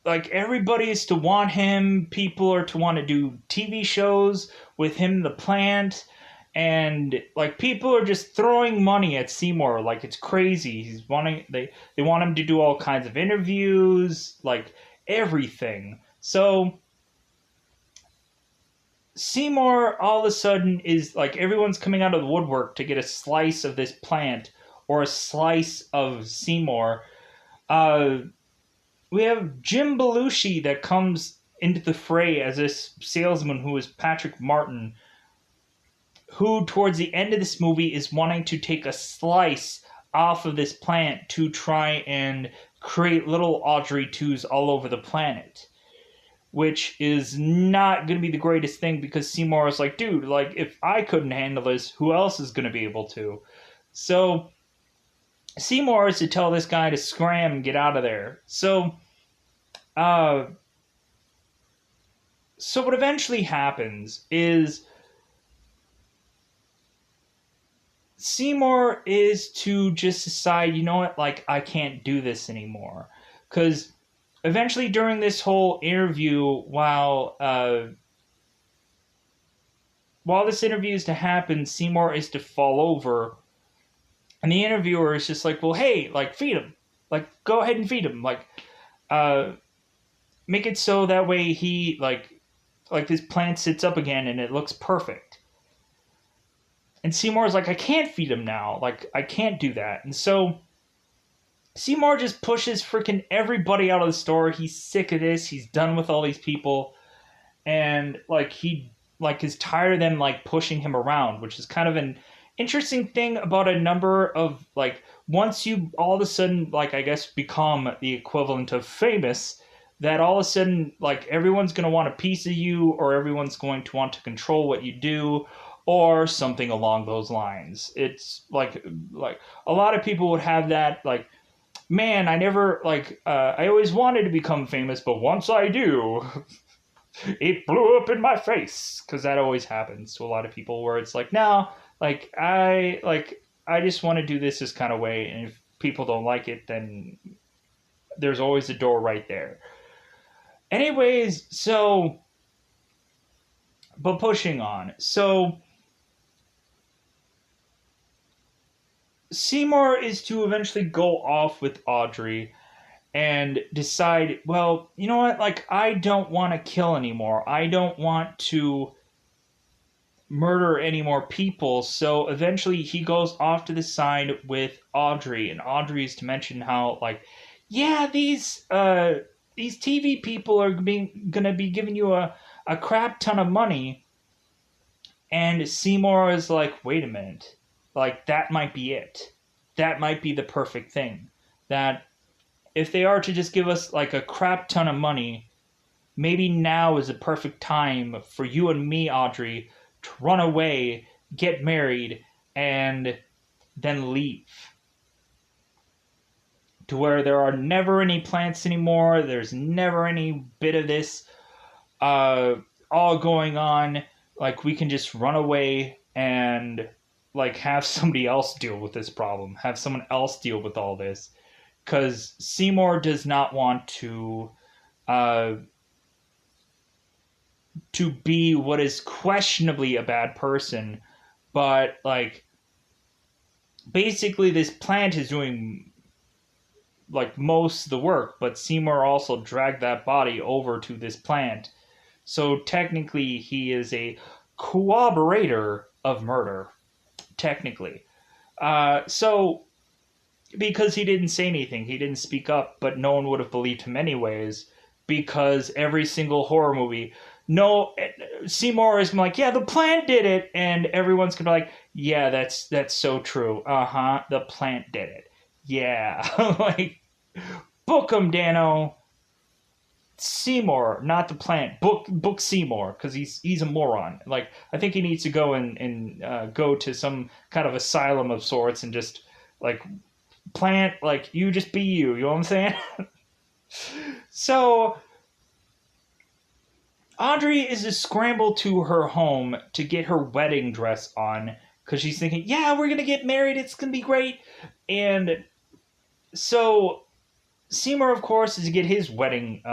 like everybody is to want him. People are to want to do TV shows with him, the plant, and like people are just throwing money at Seymour like it's crazy. They want him to do all kinds of interviews, like everything. So Seymour all of a sudden is like everyone's coming out of the woodwork to get a slice of this plant or a slice of Seymour. Uh, we have Jim Belushi that comes into the fray as this salesman who is Patrick Martin, who towards the end of this movie is wanting to take a slice off of this plant to try and create little Audrey 2s all over the planet. Which is not going to be the greatest thing because Seymour is like, dude, like, if I couldn't handle this, who else is going to be able to? So Seymour is to tell this guy to scram and get out of there. Uh, so what eventually happens is Seymour is to just decide, you know what, like, I can't do this anymore. Because eventually during this whole interview, while this interview is to happen, Seymour is to fall over. And the interviewer is just like, well, hey, like, feed him. Like, go ahead and feed him. Like, uh, make it so that way he, like this plant sits up again and it looks perfect. And Seymour's like, I can't feed him now. Like, I can't do that. And so Seymour just pushes freaking everybody out of the store. He's sick of this. He's done with all these people. And, like, he, like, is tired of them, like, pushing him around, which is kind of an interesting thing about a number of, like, once you all of a sudden, like, I guess, become the equivalent of famous, that all of a sudden, like, everyone's going to want a piece of you, or everyone's going to want to control what you do, or something along those lines. It's like a lot of people would have that, like, man, I never, like, I always wanted to become famous, but once I do, it blew up in my face. Because that always happens to a lot of people where it's like, no, I just want to do this kind of way, and if people don't like it, then there's always a door right there. Anyways, so, but pushing on. So, Seymour is to eventually go off with Audrey and decide, well, you know what? Like, I don't want to kill anymore. I don't want to murder any more people. So eventually he goes off to the side with Audrey, and Audrey is to mention how, like, yeah, these TV people are gonna be giving you a crap ton of money. And Seymour is like, wait a minute. Like, that might be it. That might be the perfect thing. That if they are to just give us, like, a crap ton of money, maybe now is the perfect time for you and me, Audrey, to run away, get married, and then leave. To where there are never any plants anymore, there's never any bit of this all going on. Like, we can just run away and, like, have somebody else deal with this problem, have someone else deal with all this. Because Seymour does not want uh, to be what is questionably a bad person, but, like, basically this plant is doing, like, most of the work, but Seymour also dragged that body over to this plant. So technically he is a cooperator of murder, technically. So because he didn't say anything, he didn't speak up, but no one would have believed him anyways, because every single horror movie, no, Seymour is like, yeah, the plant did it, and everyone's gonna be like, yeah, that's so true. Uh-huh, the plant did it. Yeah. Like, book 'em, Dano. Seymour, not the plant. Book Seymour, because he's a moron. Like, I think he needs to go and go to some kind of asylum of sorts and just like plant, like, you just be you. You know what I'm saying? So Audrey is a scramble to her home to get her wedding dress on because she's thinking, yeah, we're gonna get married. It's gonna be great. And so Seymour, of course, is to get his wedding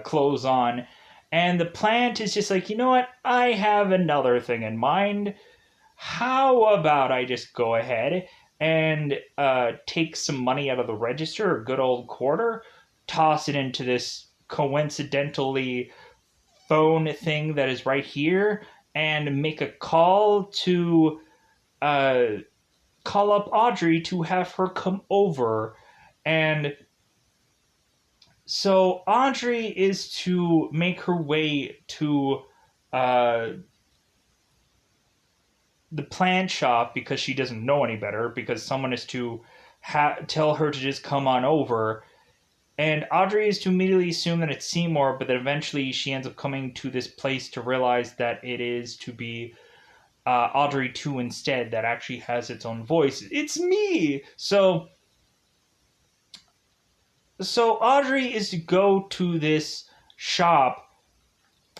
clothes on. And the plant is just like, you know what? I have another thing in mind. How about I just go ahead and take some money out of the register, a good old quarter, toss it into this coincidentally phone thing that is right here, and make a call to uh, call up Audrey to have her come over. And so Audrey is to make her way to uh, the plant shop because she doesn't know any better, because someone is to tell her to just come on over. And Audrey is to immediately assume that it's Seymour, but then eventually she ends up coming to this place to realize that it is to be Audrey 2 instead, that actually has its own voice. It's me! So Audrey is to go to this shop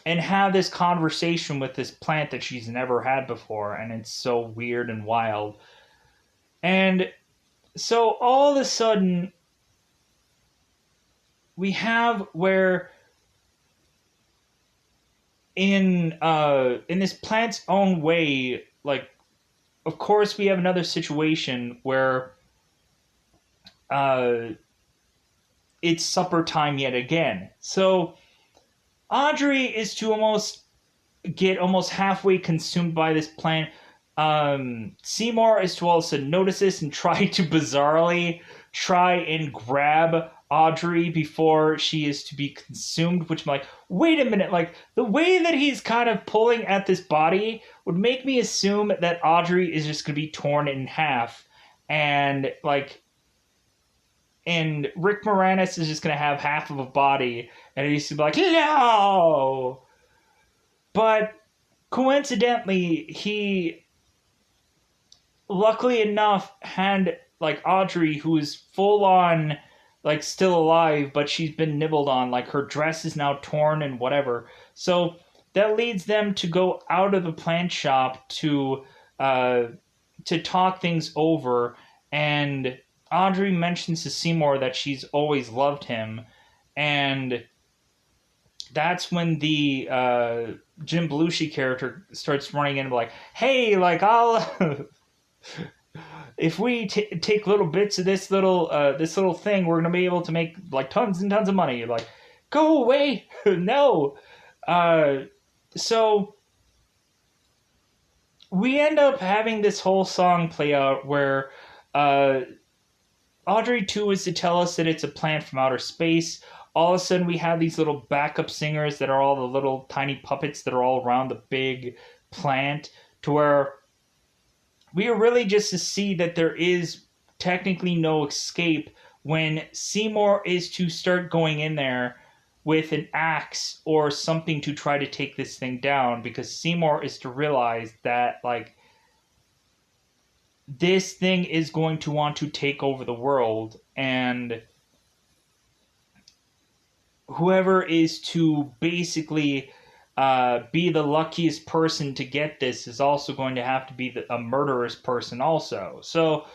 and have this conversation with this plant that she's never had before, and it's so weird and wild. And so all of a sudden, we have where in this plant's own way, like, of course we have another situation where it's supper time yet again. So Audrey is to almost get almost halfway consumed by this plant. Seymour is to all of a sudden notice this and try to bizarrely try and grab Audrey before she is to be consumed, which I'm like, wait a minute, like, the way that he's kind of pulling at this body would make me assume that Audrey is just going to be torn in half, and, like, and Rick Moranis is just going to have half of a body, and he's to be like, no! But coincidentally, he, luckily enough, had, like, Audrey, who is full on, like, still alive, but she's been nibbled on. Like, her dress is now torn and whatever. So that leads them to go out of the plant shop to talk things over. And Audrey mentions to Seymour that she's always loved him. And that's when the Jim Belushi character starts running in and be like, hey, like, I'll... if we take little bits of this little thing, we're gonna be able to make, like, tons and tons of money. You're like, go away. No. So we end up having this whole song play out where Audrey 2 is to tell us that it's a plant from outer space. All of a sudden we have these little backup singers that are all the little tiny puppets that are all around the big plant, to where we are really just to see that there is technically no escape when Seymour is to start going in there with an axe or something to try to take this thing down, because Seymour is to realize that, like, this thing is going to want to take over the world, and whoever is to basically be the luckiest person to get this is also going to have to be a murderous person also. So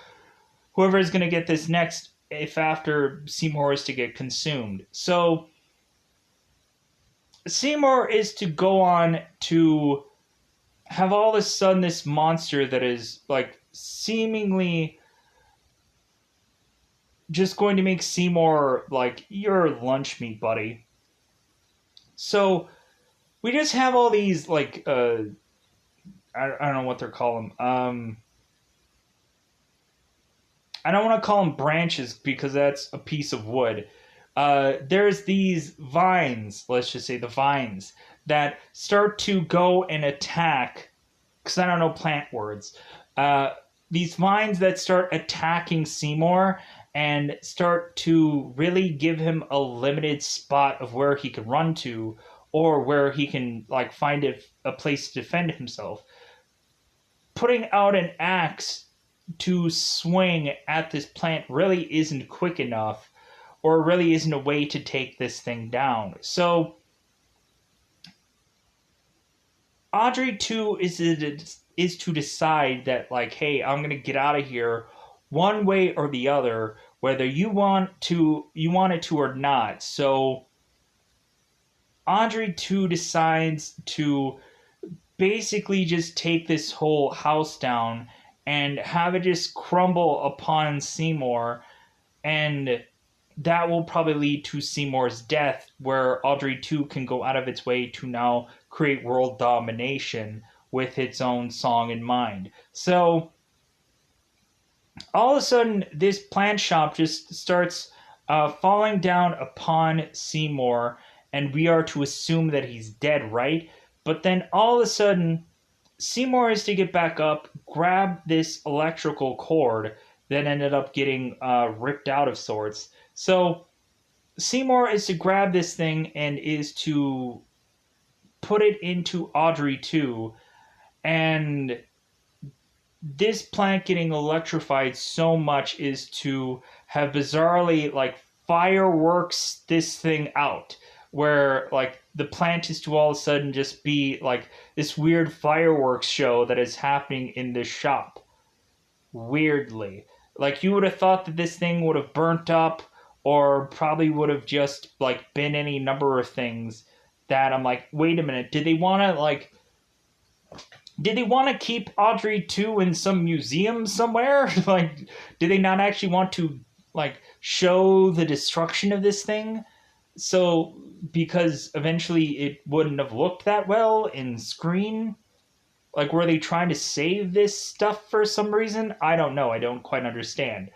whoever is going to get this next, if after Seymour is to get consumed. So Seymour is to go on to have all of a sudden this monster that is, like, seemingly just going to make Seymour like, you're lunch meat, buddy. So we just have all these, like, I don't know what they're calling. I don't want to call them branches because that's a piece of wood. There's these vines, let's just say the vines, that start to go and attack, because I don't know plant words. These vines that start attacking Seymour, and start to really give him a limited spot of where he can run to, or where he can like find a place to defend himself. Putting out an axe to swing at this plant really isn't quick enough, or really isn't a way to take this thing down. So Audrey too is to decide that, like, hey, I'm gonna get out of here one way or the other, whether you want it to or not. So Audrey too decides to basically just take this whole house down and have it just crumble upon Seymour, and that will probably lead to Seymour's death, where Audrey 2 can go out of its way to now create world domination with its own song in mind. So all of a sudden, this plant shop just starts falling down upon Seymour, and we are to assume that he's dead, right? But then all of a sudden, Seymour is to get back up, grab this electrical cord that ended up getting ripped out of sorts. So Seymour is to grab this thing and is to put it into Audrey 2, and this plant getting electrified so much is to have bizarrely like fireworks this thing out, where like the plant is to all of a sudden just be like this weird fireworks show that is happening in this shop. Weirdly, like you would have thought that this thing would have burnt up, or probably would have just like been any number of things. That I'm like, wait a minute, did they want to keep Audrey 2 in some museum somewhere? Like, did they not actually want to like show the destruction of this thing? So because eventually it wouldn't have looked that well in screen. Like, were they trying to save this stuff for some reason? I don't know. I don't quite understand.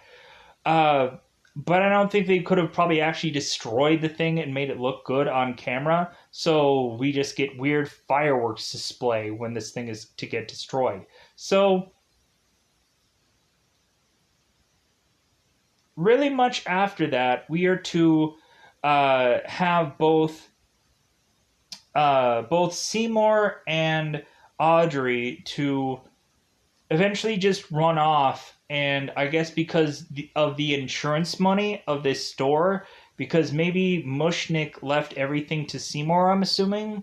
Uh, but I don't think they could have probably actually destroyed the thing and made it look good on camera. So we just get weird fireworks display when this thing is to get destroyed. So really much after that, we are to have both Seymour and Audrey to eventually just run off. And I guess because of the insurance money of this store, because maybe Mushnik left everything to Seymour, I'm assuming,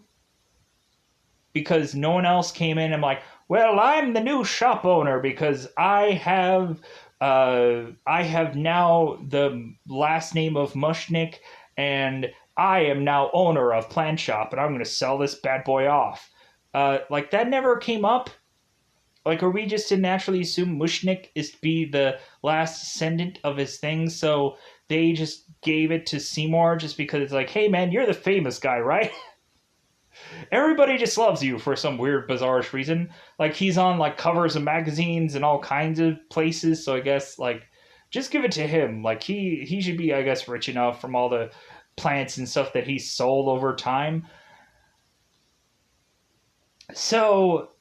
because no one else came in and like, well, I'm the new shop owner because I have now the last name of Mushnik, and I am now owner of Plant Shop, and I'm going to sell this bad boy off. Like that never came up. Like, are we just to naturally assume Mushnik is to be the last descendant of his thing, so they just gave it to Seymour just because it's like, hey man, you're the famous guy, right? Everybody just loves you for some weird, bizarre reason. Like, he's on like covers of magazines and all kinds of places, so I guess like just give it to him. Like he should be, I guess, rich enough from all the plants and stuff that he's sold over time. So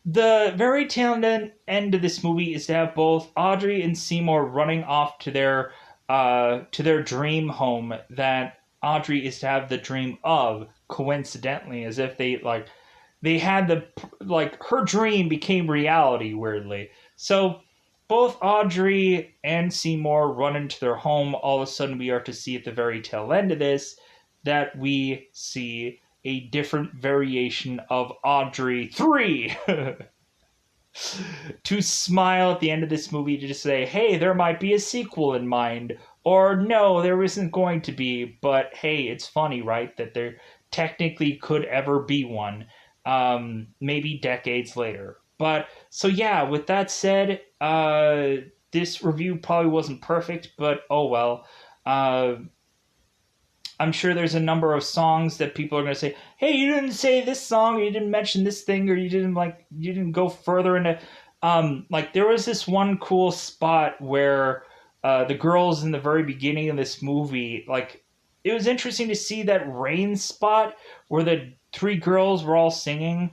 the very tail end of this movie is to have both Audrey and Seymour running off to their dream home that Audrey is to have the dream of, coincidentally, as if they had the like her dream became reality weirdly. So both Audrey and Seymour run into their home. All of a sudden, we are to see at the very tail end of this that we see a different variation of Audrey 3. To smile at the end of this movie to just say, hey, there might be a sequel in mind. Or no, there isn't going to be, but hey, it's funny, right? That there technically could ever be one. Maybe decades later. But, so yeah, with that said, this review probably wasn't perfect, but oh well. I'm sure there's a number of songs that people are going to say, hey, you didn't say this song, or you didn't mention this thing, or you didn't go further into, like there was this one cool spot where, the girls in the very beginning of this movie, like it was interesting to see that rain spot where the three girls were all singing.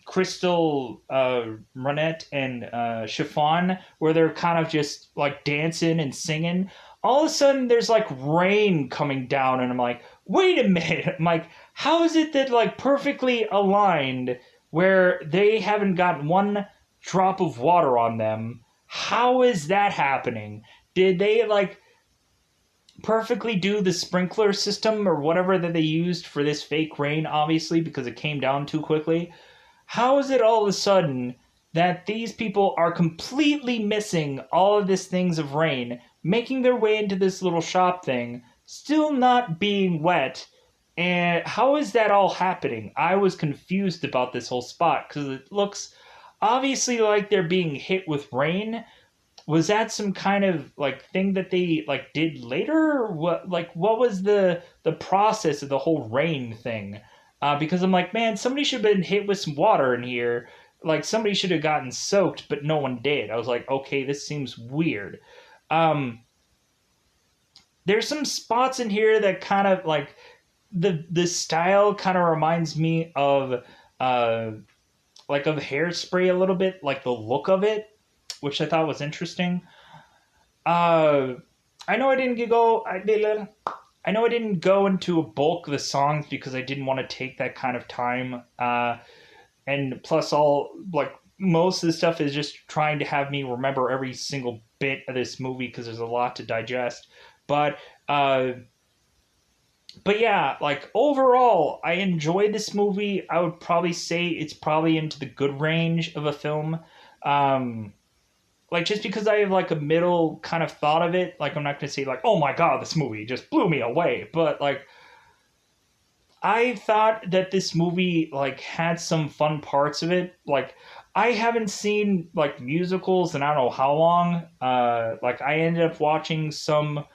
Crystal Renette and Chiffon, where they're kind of just like dancing and singing. All of a sudden, there's like rain coming down, and I'm like, wait a minute. I'm like, how is it that like perfectly aligned where they haven't got one drop of water on them? How is that happening? Did they like perfectly do the sprinkler system or whatever that they used for this fake rain, obviously, because it came down too quickly? How is it all of a sudden that these people are completely missing all of these things of rain, making their way into this little shop thing, still not being wet? And how is that all happening? I was confused about this whole spot because it looks obviously like they're being hit with rain. Was that some kind of like thing that they like did later, or what was the process of the whole rain thing? Because I'm like, man, somebody should have been hit with some water in here. Like somebody should have gotten soaked, but no one did. I was like, okay, this seems weird. um there's some spots in here that kind of like the style kind of reminds me of uh like of Hairspray a little bit, like the look of it, which I thought was interesting. Uh, I know I didn't go. I know I didn't go into a bulk of the songs because I didn't want to take that kind of time. And plus, all like most of the stuff is just trying to have me remember every single bit of this movie because there's a lot to digest. But uh, but yeah, like overall, I enjoyed this movie. I would probably say it's probably into the good range of a film. Um, like just because I have like a middle kind of thought of it, like I'm not gonna say like, oh my god, this movie just blew me away, but like I thought that this movie like had some fun parts of it. Like I haven't seen like musicals in I don't know how long. Like I ended up watching some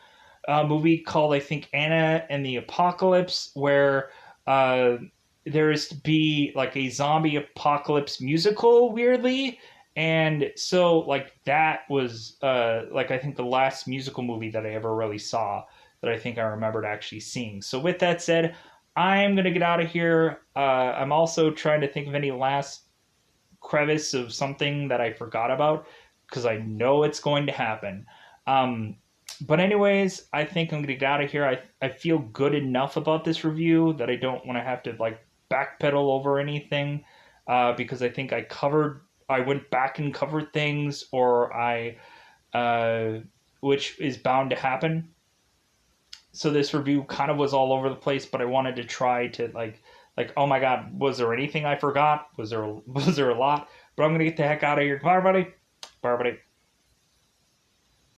movie called I think Anna and the Apocalypse, where uh, there is to be like a zombie apocalypse musical, weirdly. And so like that was like I think the last musical movie that I ever really saw that I think I remembered actually seeing. So with that said, I'm gonna get out of here. I'm also trying to think of any last crevice of something that I forgot about because I know it's going to happen. Um, but anyways, I think I'm gonna get out of here. I feel good enough about this review that I don't want to have to like backpedal over anything because I think I went back and covered things, or uh, which is bound to happen. So this review kind of was all over the place, but I wanted to try to like oh my god, was there anything I forgot? Was there was there a lot? But I'm gonna get the heck out of here. Bye, everybody. Bye, everybody.